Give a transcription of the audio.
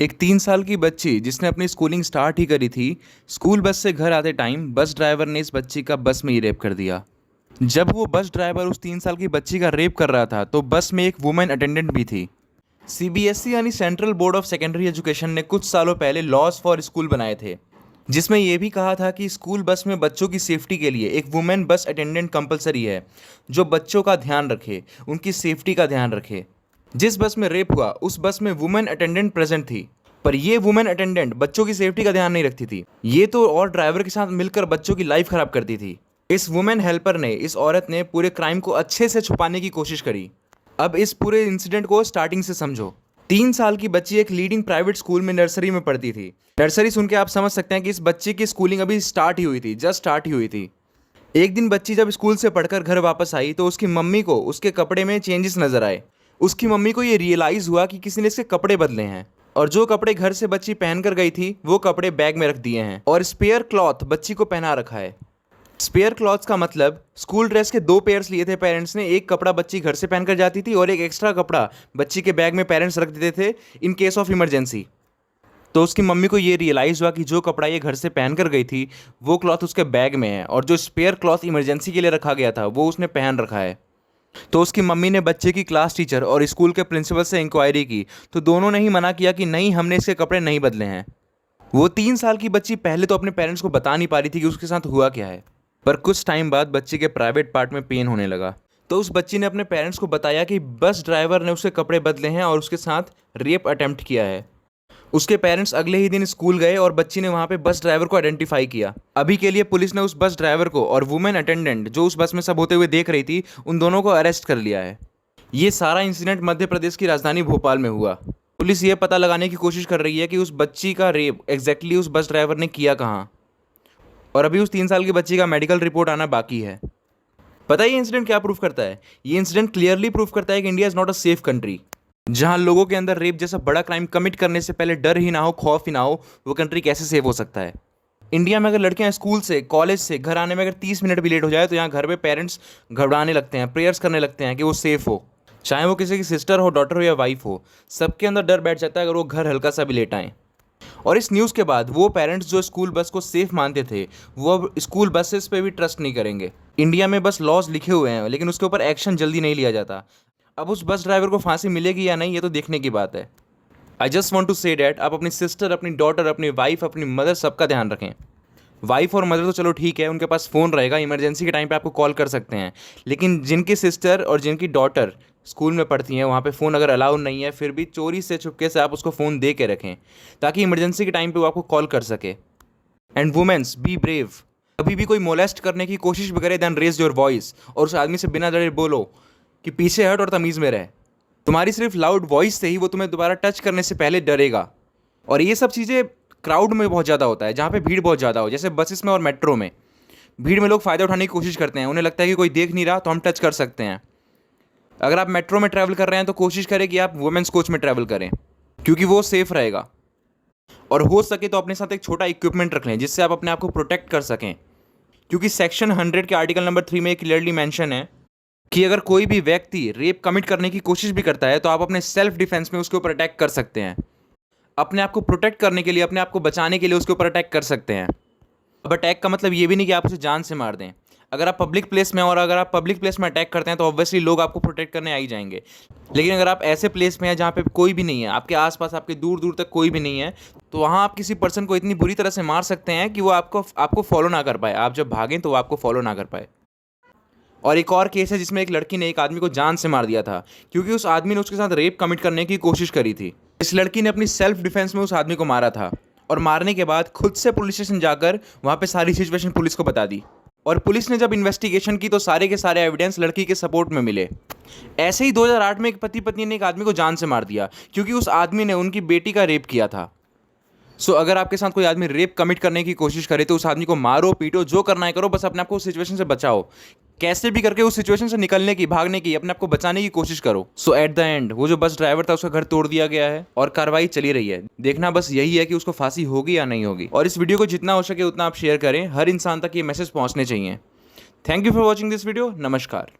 एक 3 साल की बच्ची जिसने अपनी स्कूलिंग स्टार्ट ही करी थी, स्कूल बस से घर आते टाइम बस ड्राइवर ने इस बच्ची का बस में ही रेप कर दिया। जब वो बस ड्राइवर उस 3 साल की बच्ची का रेप कर रहा था तो बस में एक वुमेन अटेंडेंट भी थी। सीबीएसई यानी central board of secondary education ने कुछ सालों पहले लॉज फॉर स्कूल बनाए थे, जिसमें यह भी कहा था कि स्कूल बस में बच्चों की सेफ्टी के लिए एक वुमेन बस अटेंडेंट कंपलसरी है, जो बच्चों का ध्यान रखे, उनकी सेफ्टी का ध्यान रखे। जिस बस में रेप हुआ उस बस में वुमेन अटेंडेंट प्रेजेंट थी, पर ये वुमेन अटेंडेंट बच्चों की सेफ्टी का ध्यान नहीं रखती थी। ये तो और ड्राइवर के साथ मिलकर बच्चों की लाइफ खराब करती थी। इस वुमेन हेल्पर ने, इस औरत ने पूरे क्राइम को अच्छे से छुपाने की कोशिश करी। अब इस पूरे इंसिडेंट को स्टार्टिंग से समझो। 3 साल की बच्ची एक लीडिंग प्राइवेट स्कूल में नर्सरी में पढ़ती थी। नर्सरी सुन के आप समझ सकते हैं कि इस बच्ची की स्कूलिंग अभी स्टार्ट ही हुई थी, जस्ट स्टार्ट ही हुई थी। एक दिन बच्ची जब स्कूल से पढ़कर घर वापस आई तो उसकी मम्मी को उसके कपड़े में चेंजेस नजर आए। उसकी मम्मी को ये रियलाइज़ हुआ कि किसी ने इसके कपड़े बदले हैं, और जो कपड़े घर से बच्ची पहन कर गई थी वो कपड़े बैग में रख दिए हैं और स्पेयर क्लॉथ बच्ची को पहना रखा है। स्पेयर क्लॉथ्स का मतलब स्कूल ड्रेस के 2 पेयर्स लिए थे पेरेंट्स ने। एक कपड़ा बच्ची घर से पहन कर जाती थी और एक एक्स्ट्रा कपड़ा बच्ची के बैग में पेरेंट्स रख देते थे इन केस ऑफ इमरजेंसी। तो उसकी मम्मी को ये रियलाइज़ हुआ कि जो कपड़ा ये घर से पहन कर गई थी वो क्लॉथ उसके बैग में है, और जो स्पेयर क्लॉथ इमरजेंसी के लिए रखा गया था वो उसने पहन रखा है। तो उसकी मम्मी ने बच्चे की क्लास टीचर और स्कूल के प्रिंसिपल से इंक्वायरी की, तो दोनों ने ही मना किया कि नहीं, हमने इसके कपड़े नहीं बदले हैं। वो 3 साल की बच्ची पहले तो अपने पेरेंट्स को बता नहीं पा रही थी कि उसके साथ हुआ क्या है, पर कुछ टाइम बाद बच्ची के प्राइवेट पार्ट में पेन होने लगा। तो उस बच्ची ने अपने पेरेंट्स को बताया कि बस ड्राइवर ने उसके कपड़े बदले हैं और उसके साथ रेप अटेम्प्ट किया है। उसके पेरेंट्स अगले ही दिन स्कूल गए और बच्ची ने वहाँ पे बस ड्राइवर को आइडेंटिफाई किया। अभी के लिए पुलिस ने उस बस ड्राइवर को और वुमेन अटेंडेंट जो उस बस में सब होते हुए देख रही थी, उन दोनों को अरेस्ट कर लिया है। ये सारा इंसिडेंट मध्य प्रदेश की राजधानी भोपाल में हुआ। पुलिस ये पता लगाने की कोशिश कर रही है कि उस बच्ची का रेप एग्जैक्टली उस बस ड्राइवर ने किया कहाँ, और अभी उस 3 साल की बच्ची का मेडिकल रिपोर्ट आना बाकी है। पता है ये इंसिडेंट क्या प्रूफ करता है? ये इंसिडेंट क्लियरली प्रूफ करता है कि India is not a safe country. जहां लोगों के अंदर रेप जैसा बड़ा क्राइम कमिट करने से पहले डर ही ना हो, खौफ ही ना हो, वो कंट्री कैसे सेफ हो सकता है? इंडिया में अगर लड़कियां स्कूल से, कॉलेज से घर आने में अगर 30 मिनट भी लेट हो जाए तो यहाँ घर पे पेरेंट्स घबराने लगते हैं, प्रेयर्स करने लगते हैं कि वो सेफ हो। चाहे वो किसी की सिस्टर हो, डॉटर हो या वाइफ हो, सबके अंदर डर बैठ जाता है अगर वो घर हल्का सा भी लेट आएँ। और इस न्यूज़ के बाद वो पेरेंट्स जो स्कूल बस को सेफ मानते थे वो अब स्कूल बसेस पे भी ट्रस्ट नहीं करेंगे। इंडिया में बस लॉज लिखे हुए हैं लेकिन उसके ऊपर एक्शन जल्दी नहीं लिया जाता। अब उस बस ड्राइवर को फांसी मिलेगी या नहीं, ये तो देखने की बात है। I just want to say that आप अपनी सिस्टर, अपनी डॉटर, अपनी वाइफ, अपनी मदर, सबका ध्यान रखें। वाइफ और मदर तो चलो ठीक है, उनके पास फ़ोन रहेगा, इमरजेंसी के टाइम पे आपको कॉल कर सकते हैं, लेकिन जिनकी सिस्टर और जिनकी डॉटर स्कूल में पढ़ती हैं वहाँ पे फ़ोन अगर अलाउ नहीं है, फिर भी चोरी से छुपके से आप उसको फ़ोन दे के रखें ताकि इमरजेंसी के टाइम पे वो आपको कॉल कर सके। And womens, be brave. कभी भी कोई मोलेस्ट करने की कोशिश भी करे देन रेज योर वॉइस, और उस आदमी से बिना डरे बोलो कि पीछे हट और तमीज़ में रहे। तुम्हारी सिर्फ लाउड वॉइस से ही वो तुम्हें दोबारा टच करने से पहले डरेगा। और ये सब चीज़ें क्राउड में बहुत ज़्यादा होता है, जहाँ पे भीड़ बहुत ज़्यादा हो, जैसे बसेस में और मेट्रो में। भीड़ में लोग फ़ायदा उठाने की कोशिश करते हैं, उन्हें लगता है कि कोई देख नहीं रहा तो हम टच कर सकते हैं। अगर आप मेट्रो में ट्रैवल कर रहे हैं तो कोशिश करें कि आप वुमेन्स कोच में ट्रैवल करें, क्योंकि वो सेफ़ रहेगा। और हो सके तो अपने साथ एक छोटा इक्विपमेंट रख लें जिससे आप अपने आप को प्रोटेक्ट कर सकें, क्योंकि सेक्शन 100 के आर्टिकल नंबर 3 में क्लियरली मेंशन है कि अगर कोई भी व्यक्ति रेप कमिट करने की कोशिश भी करता है तो आप अपने सेल्फ डिफेंस में उसके ऊपर अटैक कर सकते हैं। अपने आप को प्रोटेक्ट करने के लिए, अपने आप को बचाने के लिए उसके ऊपर अटैक कर सकते हैं। अब अटैक का मतलब ये भी नहीं कि आप उसे जान से मार दें। अगर आप पब्लिक प्लेस में, और अगर आप पब्लिक प्लेस में अटैक करते हैं तो ऑब्वियसली लोग आपको प्रोटेक्ट करने आ ही जाएंगे। लेकिन अगर आप ऐसे प्लेस में हैं जहाँ पे कोई भी नहीं है, आपके आसपास आपके दूर दूर तक कोई भी नहीं है, तो वहाँ आप किसी पर्सन को इतनी बुरी तरह से मार सकते हैं कि वो आपको फॉलो ना कर पाए। आप जब भागें तो वो आपको फॉलो ना कर पाए। और एक और केस है जिसमें एक लड़की ने एक आदमी को जान से मार दिया था क्योंकि उस आदमी ने उसके साथ रेप कमिट करने की कोशिश करी थी। इस लड़की ने अपनी सेल्फ डिफेंस में उस आदमी को मारा था, और मारने के बाद खुद से पुलिस स्टेशन जाकर वहाँ पे सारी सिचुएशन पुलिस को बता दी। और पुलिस ने जब इन्वेस्टिगेशन की तो सारे के सारे एविडेंस लड़की के सपोर्ट में मिले। ऐसे ही 2008 में एक पति पत्नी ने एक आदमी को जान से मार दिया क्योंकि उस आदमी ने उनकी बेटी का रेप किया था। सो अगर आपके साथ कोई आदमी रेप कमिट करने की कोशिश करे तो उस आदमी को मारो, पीटो, जो करना है करो, बस अपने आप को उस सिचुएशन से बचाओ। कैसे भी करके उस सिचुएशन से निकलने की, भागने की, अपने आप को बचाने की कोशिश करो। सो एट द एंड वो जो बस ड्राइवर था उसका घर तोड़ दिया गया है और कार्रवाई चली रही है। देखना बस यही है कि उसको फांसी होगी या नहीं होगी। और इस वीडियो को जितना हो सके उतना आप शेयर करें, हर इंसान तक ये मैसेज पहुंचने चाहिए। Thank you for watching this video. नमस्कार।